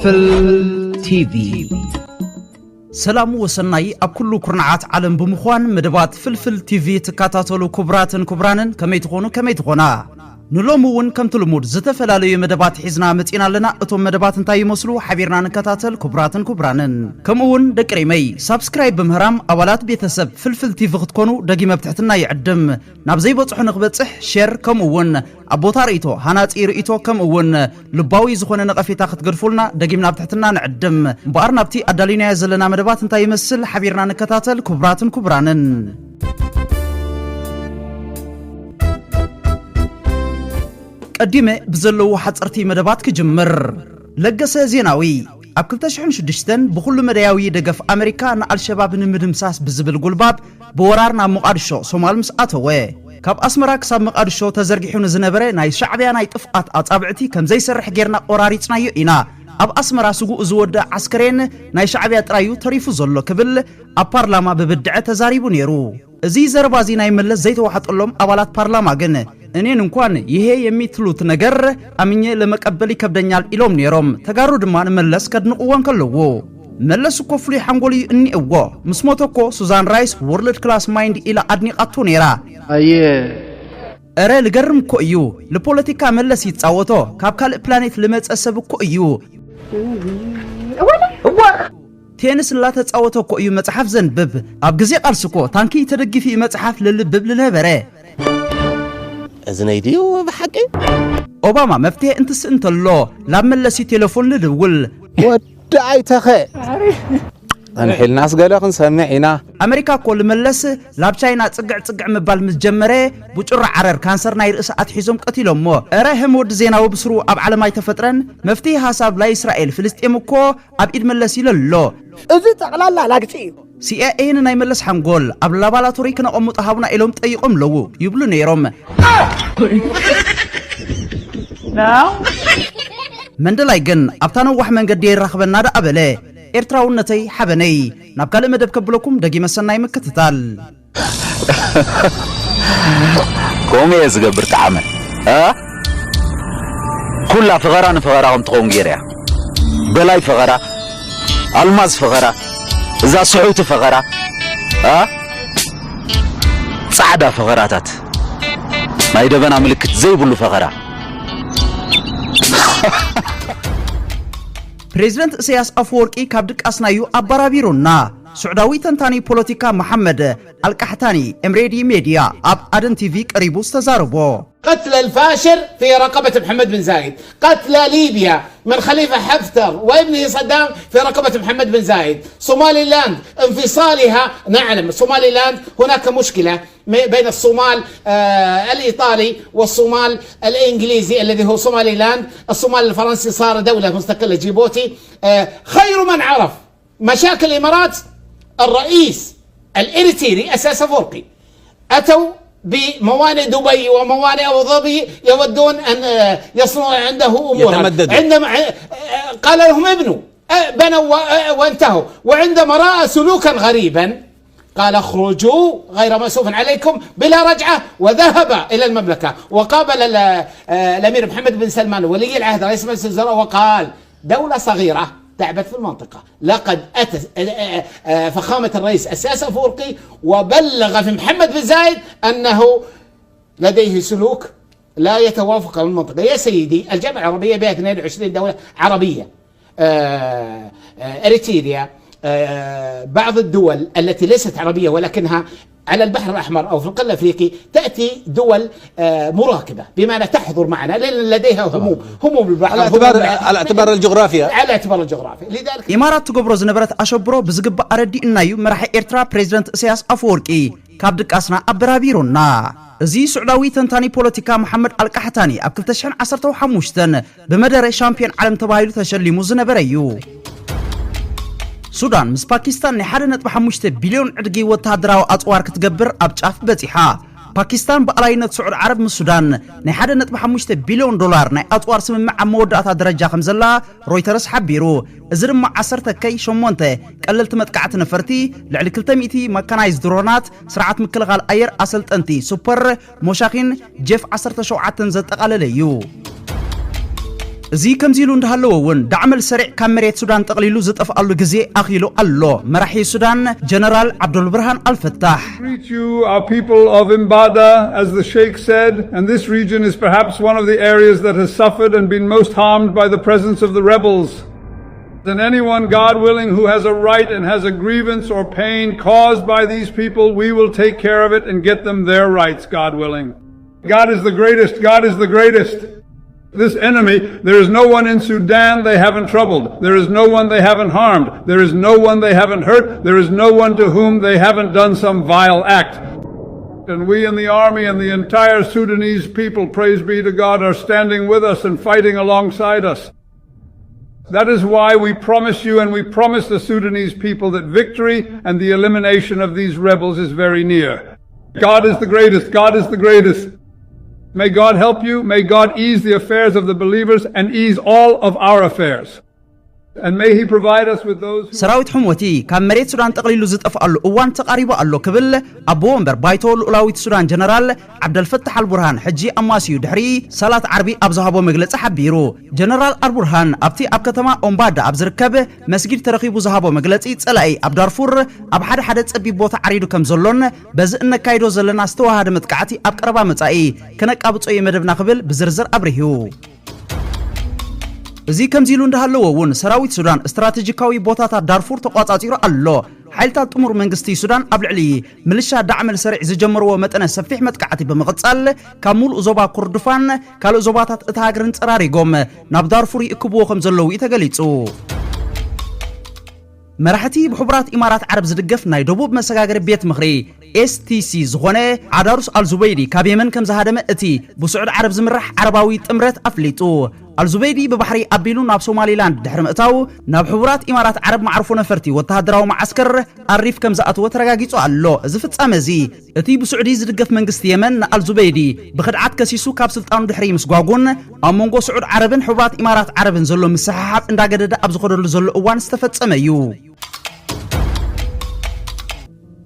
ፍልፍል ቲቪ ሰላሙ ወሰናይ ኣብ ኩሉ ኩርናዓት ዓለም ብምዃን መደባት ፍልፍል ቲቪ ተካታተሉ ክቡራንን ከመይ ትኾና ንሎሙ እውን ከምቲ ልሙድ ዝተፈላለዩ መደባት ሒዝና መጺና ኣለና እቶም መደባት እንታይ ይመስሉ ሓቢርና ንከታተል ክቡራንን ከምኡውን ደቅሪመይ ሳብስክራይብ በምህራም ኣባላት ቤተሰብ ፍልፍል ቲቪ ክትኮኑ ደጊመ ብትሕትና ይዕድም ናብ ዘይበጽሑ ንኽበጽሕ ሼር ከምኡውን ኣቦታ ርእይቶ ሃናጺ ርእይቶ ከምኡውን ልባዊ ዝኾነ ነቐፌታ ክትገድፉልና ደጊምና ብትሕትና ንዕድም እምበኣር ናብቲ ኣዳሊናዮ ዘለና መደባት እንታይ ይመስል ሓቢርና ንከታተል ክቡራንን ቀዲመ ብዘለው ሓጸርቲ መደባት ክጅምር ለገሰ ዜናዊ ኣብ 2006 ብኩሉ መዳያዊ ደገፍ ኣሜሪካ ንኣልሸባብ ንምድምሳስ ብዝብል ጉልባብ በወራር ናብ ሞቃዲሾ ሶማል ምስ ኣተወ ካብ ኣስመራ ክሳብ መቃዲሾ ተዘርጊሑ ዝነበረ ናይ ሻዕብያ ናይ ጥፍኣት ኣጻብዕቲ ከም ዘይሰርሕ ጌርና ቆራሪጽናዮ ኢና ኣብ ኣስመራ ስጉኡ ዝወደ ዓስከሬን ናይ ሻዕብያ ጥራዩ ተሪፉ ዘሎ ክብል ኣብ ፓርላማ በብድዐ ተዛሪቡ ነይሩ እዚ ዘረባዚ ናይ መለስ ዘይተዋሐጠሎም አባላት ፓርላማ ግን እኔን እንኳን ይሄ የሚትሉት ነገር አምኜ ለመቀበል ይከብደኛል ኢሎም ኔሮም ተጋሩ ድማን መለስ ከድንቁወን ከለዎ መለስ እኮ ፍሉይ ሓንጎል እንይእዎ ምስ ሞተኮ ሱዛን ራይስ ወርልድ ክላስ ማይንድ ኢላ አድኒቃቱ ኔራ እረ ልገርም እኮ እዩ ለፖለቲካ መለስ ይጻወቶ ካብ ካልእ ፕላኔት ለመጸሰብ እኮ እዩ ቴንስ ላ ተጻወቶ እኮ እዩ መጽሐፍ ዘንብብ ኣብ ግዜ ቃልስኮ ታንኪ ተደግፊ መጽሐፍ ለልብብ ለነበረ أزنيديو بحقي أوباما مفتيه انتس انتلو لما ملسي تليفون لدول ودعي تخي انحي الناس قالوا نسمعينا أمريكا كل ملس لاب شاينا تسقع مبال متجمرة بوجر عرر كانسر ناير إساءات حيزم قتلهم مو أراهم ود زينا وبسرو أب على ما يتفترن مفتيه حساب لا إسرائيل فلسطين كو أب إيد ملسي للو إذا تقلال لا لاقتي CIA ናይ መለስ ሓንጎል ኣብ ላቦራቶሪ ከነቆም ጣሃቡና ኢሎም ጠይቆም ለው ይብሉ ነይሮም መንደላይ ግን ኣብታ ነዋሕ መንገዲ ይራኸበና ዳኣበለ ኤርትራውነተይ ሓበነይ ናብ ካልእ መደብ ከብለኩም ደጊመ ሰናይ ምክትታል ቆሜ ዝገብር ተዓመል ኩላ ፈቐራ ንፈቐራኩም ትኾን ጌርያ በላይ ፈቐራ ኣልማዝ ፈቐራ إذا صعوت فقرة صعدة فقراتات ما يدبنا ملكت زي بلو فقرة بريزيدنت إسياس أفوركي كابدك أسنايو أبارابيرونا سعوداوي تنتاني بوليتيكا محمد القحطاني امريدي ميديا أب أدن تي في قريبوس تزاربو قتل الفاشر في رقبة محمد بن زايد قتل ليبيا من خليفة حفتر وابنه صدام في رقبة محمد بن زايد صومالي لاند انفصالها نعلم صومالي لاند هناك مشكلة بين الصومال الإيطالي والصومال الإنجليزي الذي هو صومالي لاند الصومال الفرنسي صار دولة مستقلة جيبوتي خير من عرف مشاكل الإمارات الرئيس الإريتري أساس أفورقي أتوا بموانئ دبي وموانئ أبو ظبي يودون أن يصنعوا عنده أمورا عندما قال لهم ابنوا بنوا وانتهوا وعندما رأى سلوكا غريبا قال اخرجوا غير مسوف عليكم بلا رجعة وذهب إلى المملكة وقابل الأمير محمد بن سلمان ولي العهد رئيس مجلس الوزراء وقال دولة صغيرة تعبت في المنطقة لقد أتى فخامة الرئيس أساس أفورقي وبلغ في محمد بن زايد أنه لديه سلوك لا يتوافق مع المنطقة يا سيدي الجامعة العربية بها 22 دولة عربية إريتريا بعض الدول التي ليست عربية ولكنها على البحر الأحمر أو في القلة الأفريقي تأتي دول مراكبة بمعنى تحضر معنا لأن لديها هموم البحر على اعتبار الجغرافيا لذلك إمارات تقبرو زنبرت أشبرو بزقب أردي إنايو مرح إرترا بريزيدنت إسياس أفورقي كابدك أسنا أبرابيرونا زي سعوداوي تنتاني بوليتيكا محمد القحطاني أب 2015 بمدار شامبيون عالم تبايلو تشليمو زنبريو سودان مس باكستان نحرنت بحمشت بليون عدقي وتهدراو أطوار كتقبر أبجاف بتيحا باكستان بقلاينت سعود عرب من السودان نحرنت بحمشت بليون دولار ناي أطوار سمع مودات درجة خمزلا رويترس حبيرو ازرم مع 10 كي شمونته قللت متقعت نفرتي لعلى كلتميتي مكانايز درونات سرعة مكلغال اير اصلت انتي سوبر موشاخين جيف 10 شوعات زتقالليو እዚ ከምዚሉ እንዳሃለውን ዳዕመል ሰሪዕ ካብ መሬት ሱዳን ተቕሊሉ ዝጠፍኣሉ ግዜ ኣኺሉ ኣሎ መራሒ ሱዳን ጀነራል ዓብዱል ብርሃን አልፈታህ Greet you, our people of Imbada, as the Sheikh said, and this region is perhaps one of the areas that has suffered and been most harmed by the presence of the rebels. And anyone, God willing, who has a right and has a grievance or pain caused by these people, we will take care of it and get them their rights, God willing. God is the greatest. God is the greatest. This enemy, there is no one in Sudan they haven't troubled. There is no one they haven't harmed. There is no one they haven't hurt. There is no one to whom they haven't done some vile act. And we in the army and the entire Sudanese people, praise be to God, are standing with us and fighting alongside us. That is why we promise you and we promise the Sudanese people that victory and the elimination of these rebels is very near. God is the greatest. God is the greatest. May God help you. May God ease the affairs of the believers and ease all of our affairs. And may he provide us with those ሰራዊት ሕሞቲ ካብ መሬት ሱዳን ተቕሊሉ ዝጠፍኣሉ እዋን ተቃሪቡ ኣሎ ክብል ኣቦ ወንበር ባይቶ ልኡላዊት ሱዳን ጀነራል ዓብደልፈታሕ አልቡርሃን ሕጂ ኣማሲዩ ድሕሪ ሰላት ዓርቢ ኣብ ዝሃቦ መግለጺ ሓቢሩ ጀነራል አልቡርሃን ኣብቲ ኣብ ከተማ ኦምባዳ ኣብ ዝርከብ መስጊድ ተረኺቡ ዝሃቦ መግለጺ ጸላኢ ኣብ ዳርፉር ኣብ ሓደ ጸቢብ ቦታ ዓሪዱ ከም ዘሎን በዚ እንካይዶ ዘለና ዝተዋሃደ መጥቃዕቲ ኣብ ቀረባ መጻኢ ከነቃብጾ የመደብና ክብል ብዝርዝር አብርሂዩ እዚ ከምዚሉ እንዳሃለውን ሰራዊት ሱዳን ስትራቴጂካዊ ቦታታት ዳርፉር ተቋጻጺሩ ኣሎ ሓይልታት ጥሙር መንግስቲ ሱዳን ኣብ ልዕሊ ምልሻ ዳዕመል ሰሪዕ ዝጀመርዎ መጠነ ሰፊሕ መጥቃዕቲ ብምቕጻል ካብ ሙሉእ ዞባ ኩርድፋን ካልእ ዞባታት እታ ሃገርን ጸራሪጎም ናብ ዳርፉር ይእክብዎ ከም ዘለዉ ተገሊጹ መራሕቲ ብሕቡራት ኢማራት ዓረብ ዝድገፍ ናይ ደቡብ መሰጋገሪ ቤት ምኽሪ STC ዝኾነ ዓዳሩስ አልዙበይዲ ካብ የመን ከም ዝሃደመ እቲ ብስዑድ ዓረብ ዝምራሕ ዓረባዊ ጥምረት ኣፍሊጡ አልዙበይዲ በባሕሪ አቢሉ ናብ ሶማሊላንድ ድሕሪ ምእታው ናብ ሕቡራት ኢማራት ዓረብ ማዕርፎ ነፈርቲ ወተሃደራዊ ማዓስከር አሪፍ ከም ዝኣተወ ተረጋጊጹ ኣሎ እዚ ፍጻመ እዚ እቲ ብስዑዲ ዝድገፍ መንግስቲ የመን አልዙበይዲ ብኽድዓት ከሲሱ ካብ ስልጣኑ ድሕሪ ምስጓጉን ኣብ መንጎ ስዑድ ዓረብን ሕቡራት ኢማራት ዓረብን ዘሎ ምስሓሓብ እንዳገደደ ኣብ ዝኸደሉ ዘሎ እዋን ዝተፈጸመ እዩ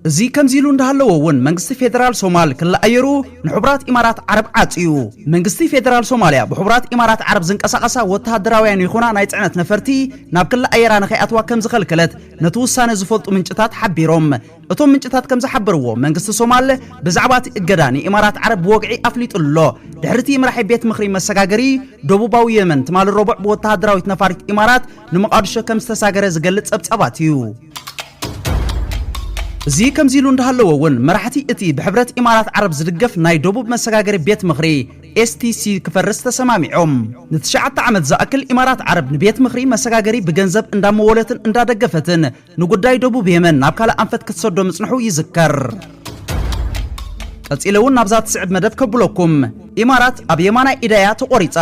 እዚ ከምዚሉ እንዳሃለውን መንግስቲ ፌደራል ሶማል ክላአየሩ ንሕቡራት ኢማራት ዓረብ ዓጽዩ መንግስቲ ፌደራል ሶማሊያ ብሕቡራት ኢማራት ዓረብ ዝንቀሳቐሳ ወተሃደራውያን ይኹና ናይ ጽዕነት ነፈርቲ ናብ ክላአየራ ንኸይኣትዋ ከም ዝኸልከለት ነቲ ውሳነ ዝፈልጡ ምንጭታት ሓቢሮም እቶም ምንጭታት ከም ዝሓበርዎ መንግስቲ ሶማል ብዛዕባ እቲ እገዳ ንኢማራት ዓረብ ብወግዒ ኣፍሊጡሎ ድሕርቲ ምራሒ ቤት ምኽሪ መሰጋገሪ ደቡባዊ የመን ትማል ረቡዕ ብወተሃደራዊት ነፋሪት ኢማራት ንመቃድሾ ከም ዝተሳገረ ዝገልጽ ጸብጻባት እዩ እዚ ከምዚሉ እንዳሃለውን መራሕቲ እቲ ብሕብረት ኢማራት ዓረብ ዝድገፍ ናይ ደቡብ መሰጋገሪ ቤት ምኽሪ STC ክፈርስ ተሰማሚዖም ን9 ዓመት ዝኣክል ኢማራት ዓረብ ንቤት ምኽሪ መሰጋገሪ ብገንዘብ እንዳመወለትን እንዳደገፈትን ንጉዳይ ደቡብ የመን ናብ ካልእ ኣንፈት ክትሰዶ ምጽንሑ ይዝከር ቀጺለውን ናብዛ ትስዕብ መደብ ከብለኩም ኢማራት ኣብ የማናይ ኢዳያ ተቆሪጻ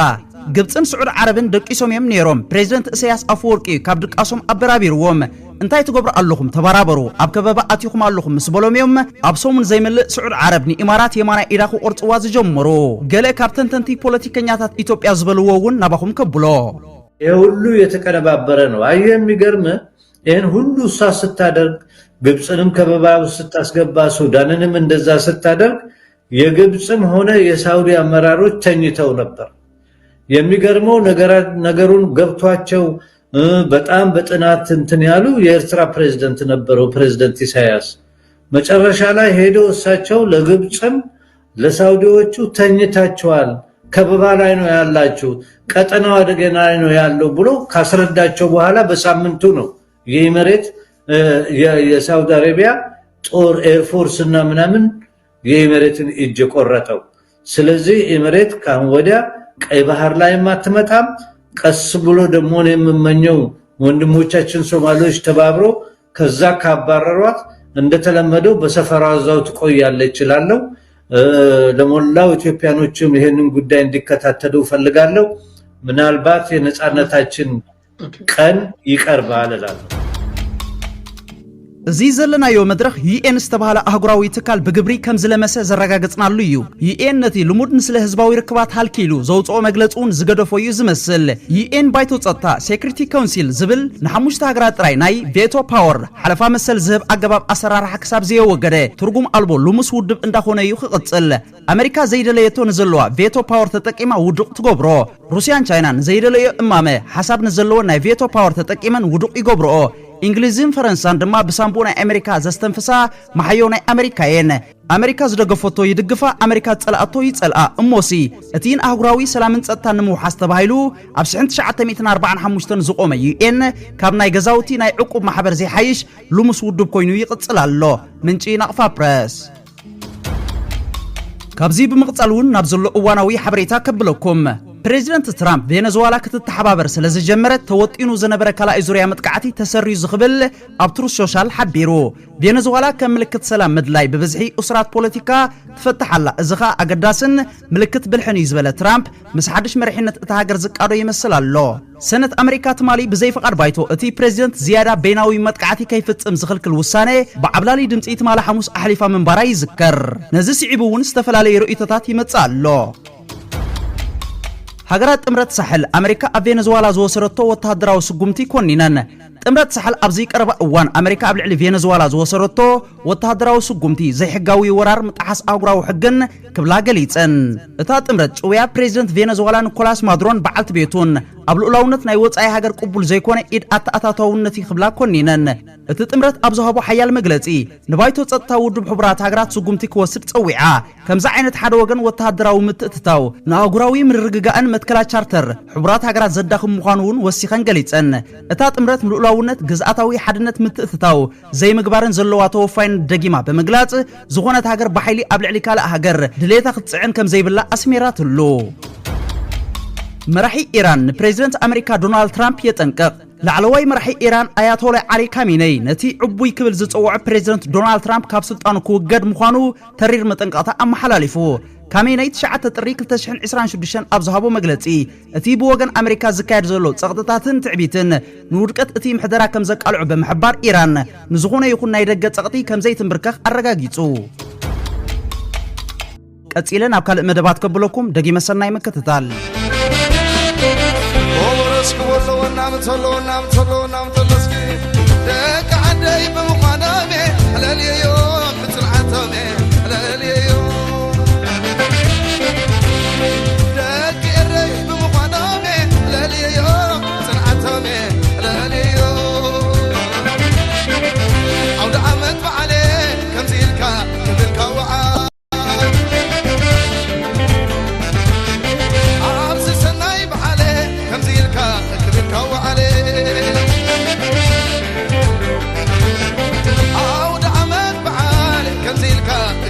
ግብፅን ስዑድ ዓረብን ደቂሶም እዮም ነይሮም ፕሬዝደንት ኢሳያስ አፈወርቂ ካብ ድቃሶም ኣበራቢርዎም እንታይ ትገብሩ ኣለኹም ተባራበሩ ኣብ ከበባ ኣትይኹም ኣለኹም ምስ በሎም እዮም ኣብ ሶሙን ዘይምልእ ስዑድ ዓረብ ንኢማራት የማናይ ኢዳ ክቆርጽዋ ዝጀመሩ ገለ ካብ ተንተንቲ ፖለቲከኛታት ኢትዮጵያ ዝበልዎ እውን ናባኹም ከብሎ የሁሉ የተቀነባበረ ነው አየህ የሚገርም ይህን ሁሉ እሷ ስታደርግ ግብፅንም ከበባ ስታስገባ ሱዳንንም እንደዛ ስታደርግ የግብፅም ሆነ የሳውዲ አመራሮች ተኝተው ነበር የሚገርመው ነገሩን ገብቷቸው በጣም በጥናት እንትን ያሉ የኤርትራ ፕሬዝዳንት ነበሩ ፕሬዝዳንት ኢሳያስ መጨረሻ ላይ ሄዶ እሳቸው ለግብፅም ለሳውዲዎቹ ተኝታቸዋል ከበባ ላይ ነው ያላችሁ ቀጠናው አደገኛ ላይ ነው ያለው ብሎ ካስረዳቸው በኋላ በሳምንቱ ነው የኢሚሬት የሳውዲ አረቢያ ጦር ኤርፎርስ እና ምናምን የኢሚሬትን እጅ ቆረጠው ስለዚህ ኢሚሬት ካሁን ወዲያ ቀይ ባህር ላይ ማትመጣም ቀስ ብሎ ደሞ ነው የምመኘው ወንድሞቻችን ሶማሌዎች ተባብሮ ከዛ ካባረሯት እንደተለመደው በሰፈራው ዛው ትቆያለች ይችላል ለሞላው ኢትዮጵያኖችም ይሄንን ጉዳይ እንዲከታተሉ ፈልጋለሁ ምናልባት የነጻነታችን ቀን ይቀርባል እላለሁ እዚ ዘለናዮ መድረኽ ዩኤን ዝተባሃለ አህጉራዊ ትካል ብግብሪ ከም ዝለመሰ ዘረጋግጽናሉ እዩ ዩኤን ነቲ ልሙድ ምስለ ህዝባዊ ርክባት halkiሉ ዘውጽኦ መግለጹን ዝገደፈዩ ዝመስል ዩኤን ባይቶ ጸጥታ ሴክሪቲ ካውንሲል ዝብል ንሓሙሽተ ሃገራት ጥራይ ናይ ቬቶ ፓወር ሓለፋ መሰል ዝህብ አገባብ አሰራርሓ ክሳብ ዘየወገደ ትርጉም አልቦ ልሙስ ውድብ እንዳኾነ እዩ ክቕጽል አሜሪካ ዘይደለየቶ ንዘለዋ ቬቶ ፓወር ተጠቂማ ውድቕ ትገብሮ ሩሲያን ቻይናን ዘይደለዮ እማመ ሓሳብ ንዘለዎ ናይ ቬቶ ፓወር ተጠቂመን ውድቕ ይገብርኦ እንግሊዝን ፈረንሳን ድማ ብሳምቦ ናይ አሜሪካ ዘስተንፍሳ ማሐዮ ናይ አሜሪካየን አሜሪካ ዝደገፈቶ ይድግፋ አሜሪካ ጸላአቶ ይጸልአ እሞሲ እቲን አህጉራዊ ሰላምን ጸጥታን ንምውሓስ ተባሂሉ ኣብ 1945 ዝቆመ ዩኤን ካብ ናይ ገዛውቲ ናይ ዕቁብ ማሕበር ዘይሓይሽ ልሙስ ውድብ ኮይኑ ይቕጽል ኣሎ ምንጪ ናቕፋ ፕረስ ካብዚ ብምቕጻሉን ናብ ዘሎ እዋናዊ ሓበሬታ ከብለኩም ፕሬዚደንት ትራምፕ ቬኔዙዌላ ክትተሓባበር ስለ ዝጀመረት ተወጢኑ ዝነበረ ካልኣይ ዙርያ መጥቃዕቲ ተሰሪዩ ዝኽብል ኣብ ትሩዝ ሶሻል ሓቢሩ ቬኔዙዌላ ከም ምልክት ሰላም ምድላይ ብብዝሒ እስራት ፖለቲካ ትፈትሓላ እዚ ኸ ኣገዳስን ምልክት ብልሕን እዩ ዝበለ ትራምፕ ምስ ሓድሽ መሪሕነት እታ ሃገር ዝቃዶ ይመስል ኣሎ ሰነት አሜሪካ ትማሊ ብዘይ ፍቃድ ባይቶ እቲ ፕሬዚደንት ዝያዳ በይናዊ መጥቃዕቲ ከይፍጽም ዝኽልክል ውሳኔ ብዓብላሊ ድምፂ ትማሊ ሐሙስ ኣሕሊፋ ምንባራ ይዝከር ነዚ ስዒቡ እውን ዝተፈላለዩ ርእይቶታት ይመጽእ ኣሎ ሃገራት ጥምረት ሳሕል አሜሪካ ኣብ ቬኔዙዌላ ዝወሰረቶ ወተሃደራዊ ስጉምቲ ኮኒነን ጥምረት ሳሕል ኣብዚ ቀረባ እዋን አሜሪካ ኣብ ልዕሊ ቬኔዙዌላ ዝወሰረቶ ወተሃደራዊ ስጉምቲ ዘይሕጋዊ ወራር ምጥሓስ አህጉራዊ ሕግን ክብላ ገሊፀን እታ ጥምረት ጭውያ ፕሬዚደንት ቬኔዙዌላ ኒኮላስ ማዱሮን በዓልቲ ቤቱን ኣብ ልኡላውነት ናይ ወጻኢ ሃገር ቅቡል ዘይኮነ ኢድ ኣተኣታታውነት ይኽብላ ኮኒነን እቲ ጥምረት ኣብ ዝሃቦ ሓያል መግለጺ ንባይቶ ጸጥታ ውድብ ሕቡራት ሃገራት ስጉምቲ ክወስድ ጸዊዓ ከምዛ ዓይነት ሓደ ወገን ወተሃደራዊ ምትእትታው ንኣህጉራዊ ምርግጋእን መትከላ ቻርተር ሕቡራት ሃገራት ዘዳኽም ምዃኑ እውን ወሲኸን ገሊፀን እታ ጥምረት ምልኡላውነት ግዝኣታዊ ሓድነት ምትእትታው ዘይምግባርን ዘለዋ ተወፋይነት ደጊማ ብምግላጽ ዝኾነት ሃገር ብሓይሊ ኣብ ልዕሊ ካልእ ሃገር ድሌታ ክትጽዕን ከም ዘይብላ ኣስሜራትሉ መራሒ ኢራን ፕሬዚደንት አሜሪካ ዶናልድ ትራምፕ የጠንቀቕ ላዕለዋይ መራሒ ኢራን አያቶላ አሊ ካሚኔይ ነቲ ዕቡይ ክብል ዝጽውዕ ፕሬዚደንት ዶናልድ ትራምፕ ካብ ስልጣኑ ክውገድ ምዃኑ ተሪር መጠንቀቕታ ኣመሓላሊፉ ካሚኔይ 9 ጥሪ 2026 ኣብ ዝሃቦ መግለጺ እቲ ብወገን አሜሪካ ዝካየድ ዘሎ ጸቕጥታትን ትዕቢትን ንውድቀት እቲ ምሕደራ ከም ዘቃልዑ ብምሕባር ኢራን ንዝኾነ ይኹን ናይ ደገ ጸቕጢ ከም ዘይትንብርከኽ ኣረጋጊጹ ቀጺለን ኣብ ካልእ መደባት ከብለኩም ደጊመ ሰናይ መከታተል عود عمل بعالي كم زي الكا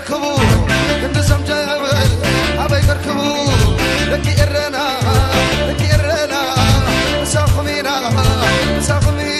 كركبو كنت سمجا أبي كركبو لكي إرنا مساخمينا مساخمين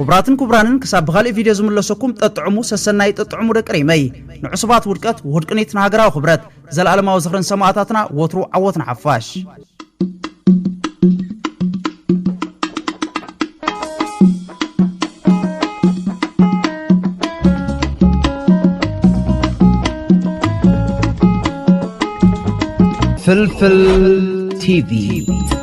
كبراتن كبرانن كساب بخالي فيديو زملسكم تطعمو سسناي تطعمو دقريمي نعصبات ودقت وهدقنيتنا هاغراو خبرت زلالماو زخرن سماعاتاتنا وترو عوتنا حفاش فلفل تي في